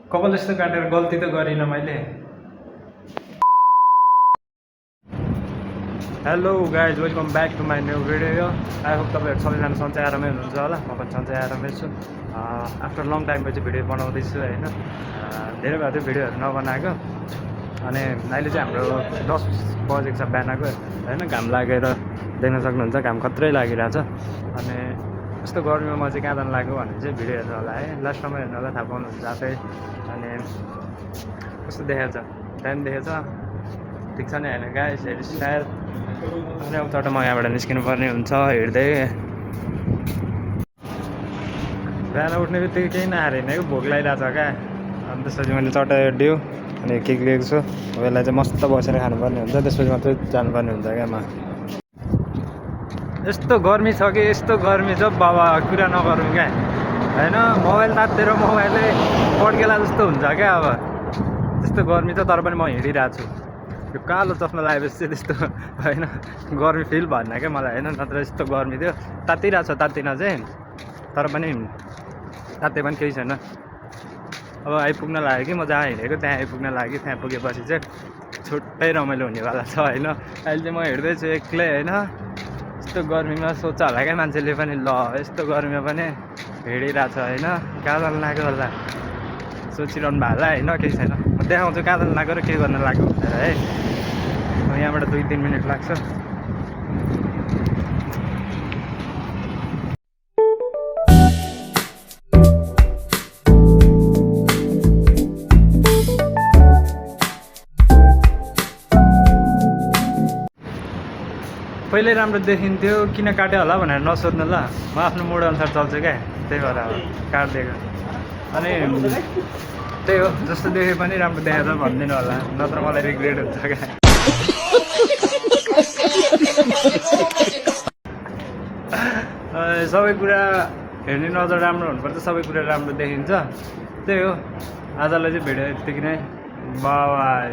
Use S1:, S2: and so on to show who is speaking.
S1: कपाल यस्तो काटेर गल्ती त गरिनँ मैले। Hello guys, welcome back to my new video. I hope तपाईँहरू सबैजना सन्चै आरामै हुनुहुन्छ होला। म पनि सन्चै आरामै छु। आफ्टर लङ टाइमपछि भिडियो बनाउँदैछु होइन। धेरै भयो त्यो भिडियोहरू नबनाएको। अनि अहिले चाहिँ हाम्रो 10 बजेको छ बिहानको होइन। घाम लागेर देख्न सक्नुहुन्छ, घाम खत्रै लागिरहेछ। अनि यस्तो गर्मीमा म चाहिँ कहाँ जानु लाग्यो भने चाहिँ भिडियो हेर्नु होला है। लास्टसम्म हेर्नु होला, थाहा पाउनुहुन्छ आफै। अनि कस्तो देखेको छ, टाइम देखेको छ, ठिक छ नि होइन गाइस, हेयर स्टाइल। अनि अब चट्ट म यहाँबाट निस्किनु पर्ने हुन्छ हिँड्दै। बिहान उठ्ने बित्तिकै केही नहारेन है, भोक लागिरहेको छ क्या। अनि त्यसपछि मैले चट्ट हेरिदियो अनि के लिएको छु। अब यसलाई चाहिँ मस्त बसेर खानुपर्ने हुन्छ, त्यसपछि मात्रै जानुपर्ने हुन्छ क्या म। यस्तो गर्मी छ कि यस्तो गर्मी छ बाबा, कुरा नगरौँ क्या होइन। मोबाइल तातेर मोबाइलै पड्केला जस्तो हुन्छ क्या। अब त्यस्तो गर्मी छ तर पनि म हिँडिरहेको छु। यो कालो चस्मा लगाएपछि चाहिँ त्यस्तो होइन गर्मी फिल भएन क्या मलाई होइन। नत्र यस्तो गर्मी थियो, तातिरहेको छ तातिन चाहिँ, तर पनि ताते पनि केही छैन। अब आइपुग्न लाग्यो कि म जहाँ हिँडेको त्यहाँ आइपुग्न लाग्यो। त्यहाँ पुगेपछि चाहिँ छुट्टै रमाइलो हुनेवाला छ होइन। अहिले चाहिँ म हिँड्दैछु एक्लै होइन। यस्तो गर्मीमा सोच्छ होला क्या मान्छेले पनि, ल यस्तो गर्मीमा पनि हिँडिरहेको छ होइन, कहाँ जानु लाग्यो होला सोचिरहनु भयो होला होइन। केही छैन, म देखाउँछु कहाँ जानु लाग्यो र के गर्न लाग्यो भनेर है। यहाँबाट 2-3 मिनट लाग्छ। पहिल्यै राम्रो देखिन्थ्यो, किन काट्यो होला भनेर नसोध्नु ल। म आफ्नो मुड अनुसार चल्छु क्या, त्यही भएर अब काटिदिएको। अनि त्यही हो, जस्तो देखे पनि राम्रो देखेर भनिदिनु होला, नत्र मलाई रिग्रेट हुन्छ क्या। सबै कुरा हेर्ने नजर राम्रो हुनुपर्छ, सबै कुरा राम्रो देखिन्छ। त्यही हो, आजलाई चाहिँ भिडियो यतिकै नै। बाई।